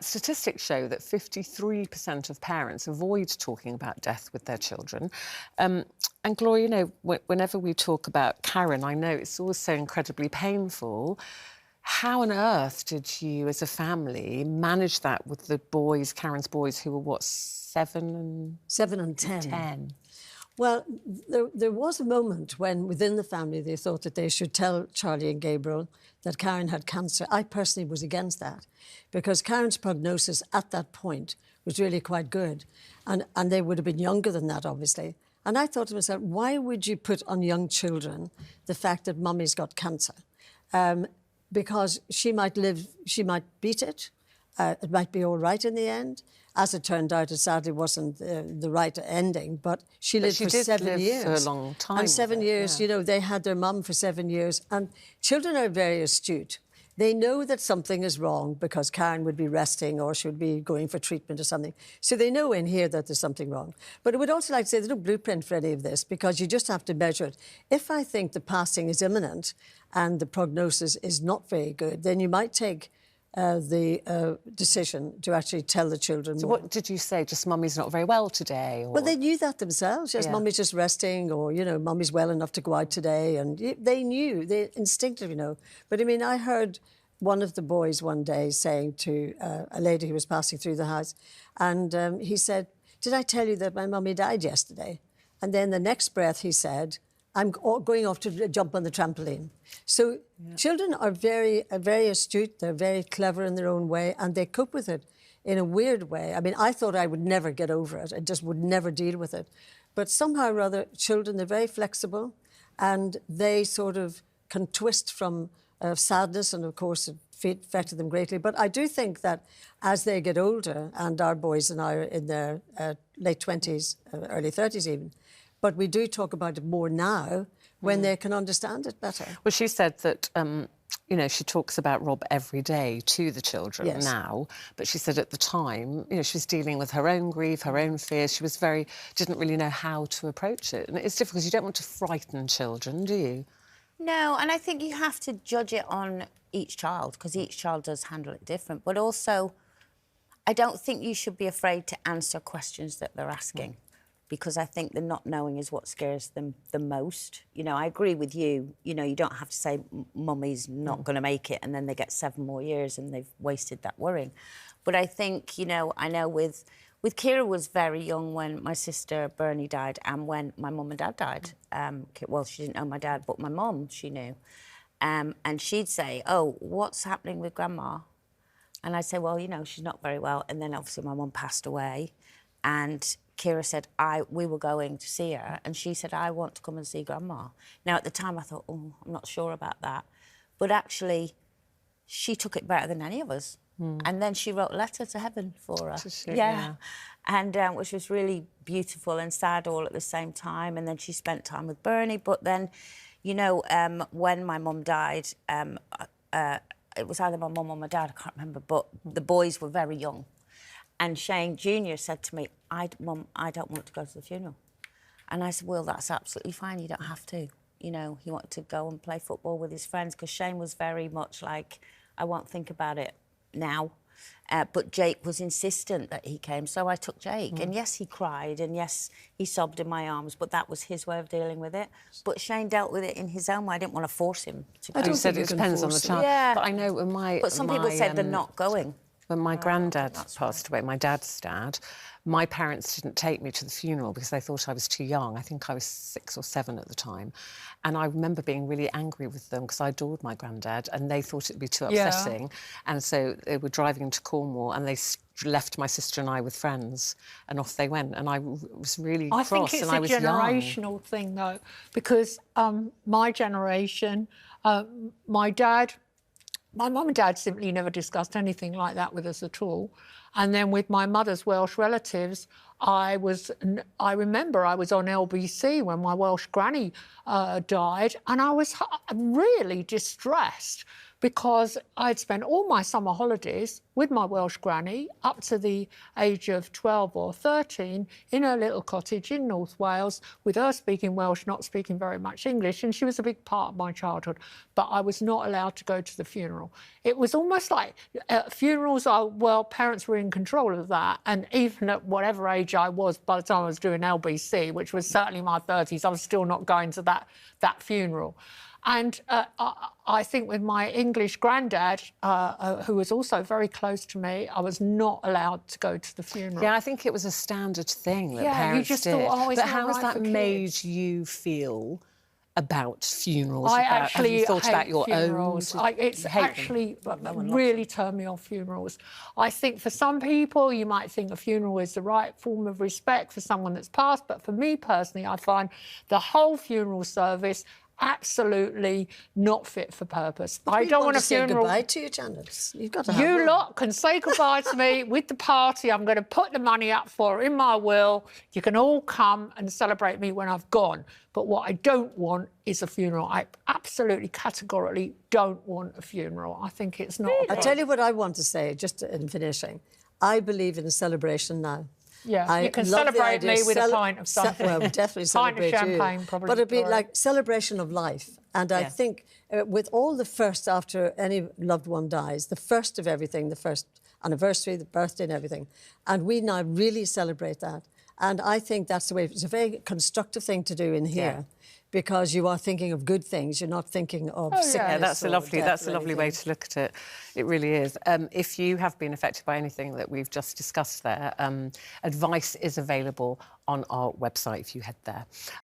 Statistics show that 53% of parents avoid talking about death with their children. And Gloria, you know, whenever we talk about Karen, I know it's always so incredibly painful. How on earth did you, as a family, manage that with the boys, Karen's boys, who were, what, 7 and 10? Well, there was a moment when within the family they thought that they should tell Charlie and Gabriel that Karen had cancer. I personally was against that because Karen's prognosis at that point was really quite good. And they would have been younger than that, obviously. And I thought to myself, why would you put on young children the fact that mummy's got cancer? Because she might live, she might beat it. It might be all right in the end. As it turned out, it sadly wasn't the right ending, but she lived for 7 years. For a long time. And 7 years, you know, they had their mum for 7 years. And children are very astute. They know that something is wrong because Karen would be resting or she would be going for treatment or something. So they know in here that there's something wrong. But I would also like to say there's no blueprint for any of this because you just have to measure it. If I think the passing is imminent and the prognosis is not very good, then you might take the decision to actually tell the children So more. what did you say? Just mummy's not very well today? Or... Well, they knew that themselves. Yes, mummy's just resting or, you know, mummy's well enough to go out today. And they knew, they instinctively know. But, I mean, I heard one of the boys one day saying to a lady who was passing through the house, and he said, "Did I tell you that my mummy died yesterday?" And then the next breath he said, "I'm going off to jump on the trampoline." So children are very astute, they're very clever in their own way, and they cope with it in a weird way. I mean, I thought I would never get over it. I just would never deal with it. But somehow or other, children, they're very flexible, and they sort of can twist from sadness, and of course it affected them greatly. But I do think that as they get older, and our boys and I are in their late 20s, early 30s even, but we do talk about it more now when they can understand it better. Well, she said that, you know, she talks about Rob every day to the children now, but she said at the time, you know, she was dealing with her own grief, her own fears. She was didn't really know how to approach it. And it's difficult because you don't want to frighten children, do you? No, and I think you have to judge it on each child because each child does handle it different. But also, I don't think you should be afraid to answer questions that they're asking. Because I think the not knowing is what scares them the most. You know, I agree with you. You know, you don't have to say, mummy's not going to make it, and then they get 7 more years and they've wasted that worrying. But I think, you know, I know with Kira was very young when my sister Bernie died and when my mum and dad died. Well, she didn't know my dad, but my mum, she knew. And she'd say, "Oh, what's happening with Grandma?" And I'd say, "Well, you know, she's not very well." And then obviously my mum passed away. And Kira said, we were going to see her, and she said, "I want to come and see Grandma." Now, at the time, I thought, oh, I'm not sure about that. But actually, she took it better than any of us. And then she wrote a letter to heaven for her. Yeah. And which was really beautiful and sad all at the same time. And then she spent time with Bernie. But then, you know, when my mum died, it was either my mum or my dad, I can't remember, but the boys were very young. And Shane Jr. said to me, "Mum, I don't want to go to the funeral." And I said, "Well, that's absolutely fine. You don't have to." You know, he wanted to go and play football with his friends because Shane was very much like, "I won't think about it now." But Jake was insistent that he came, so I took Jake. And yes, he cried, and yes, he sobbed in my arms, but that was his way of dealing with it. But Shane dealt with it in his own way. I didn't want to force him to go. You said it depends on the child. Yeah. But I know when But some people said they're not going. When my granddad passed away, my dad's dad, my parents didn't take me to the funeral because they thought I was too young. I think I was 6 or 7 at the time. And I remember being really angry with them because I adored my granddad and they thought it'd be too upsetting. And so they were driving into Cornwall and they left my sister and I with friends and off they went. And I was really cross and I was young. I think it's a generational thing, though, because my generation, my mum and dad simply never discussed anything like that with us at all. And then with my mother's Welsh relatives, I remember I was on LBC when my Welsh granny died, and I was really distressed because I'd spent all my summer holidays with my Welsh granny up to the age of 12 or 13 in her little cottage in North Wales, with her speaking Welsh, not speaking very much English, and she was a big part of my childhood. But I was not allowed to go to the funeral. It was almost like funerals are, well, parents were in control of that, and even at whatever age I was, by the time I was doing LBC, which was certainly my 30s, I was still not going to that funeral. And I think with my English granddad, who was also very close to me, I was not allowed to go to the funeral. Yeah, I think it was a standard thing that Yeah, parents you just did. thought, oh, it's but not how has right that for made kids. you feel about funerals? I have actually you thought hate about your funerals. own? It's actually really turned me off funerals. I think for some people, you might think a funeral is the right form of respect for someone that's passed, but for me personally, I find the whole funeral service absolutely not fit for purpose. I don't want a funeral. Say goodbye to you, Janet. You've got to have You one. lot can say goodbye to me with the party I'm going to put the money up for in my will. You can all come and celebrate me when I've gone. But what I don't want is a funeral. I absolutely, categorically don't want a funeral. I think it's not... I'll tell you what I want to say, just in finishing. I believe in a celebration now. Yeah, you can celebrate me with a pint of something. Well, definitely celebrate pint of champagne, you. probably. But it'd be Gloria. like celebration of life. And I think with all the first after any loved one dies, the first of everything, the first anniversary, the birthday and everything, and we now really celebrate that. And I think that's the way, it's a very constructive thing to do in here. Because you are thinking of good things, you're not thinking of sickness. Yeah, that's a lovely way anything. to look at it. It really is. If you have been affected by anything that we've just discussed there, advice is available on our website if you head there.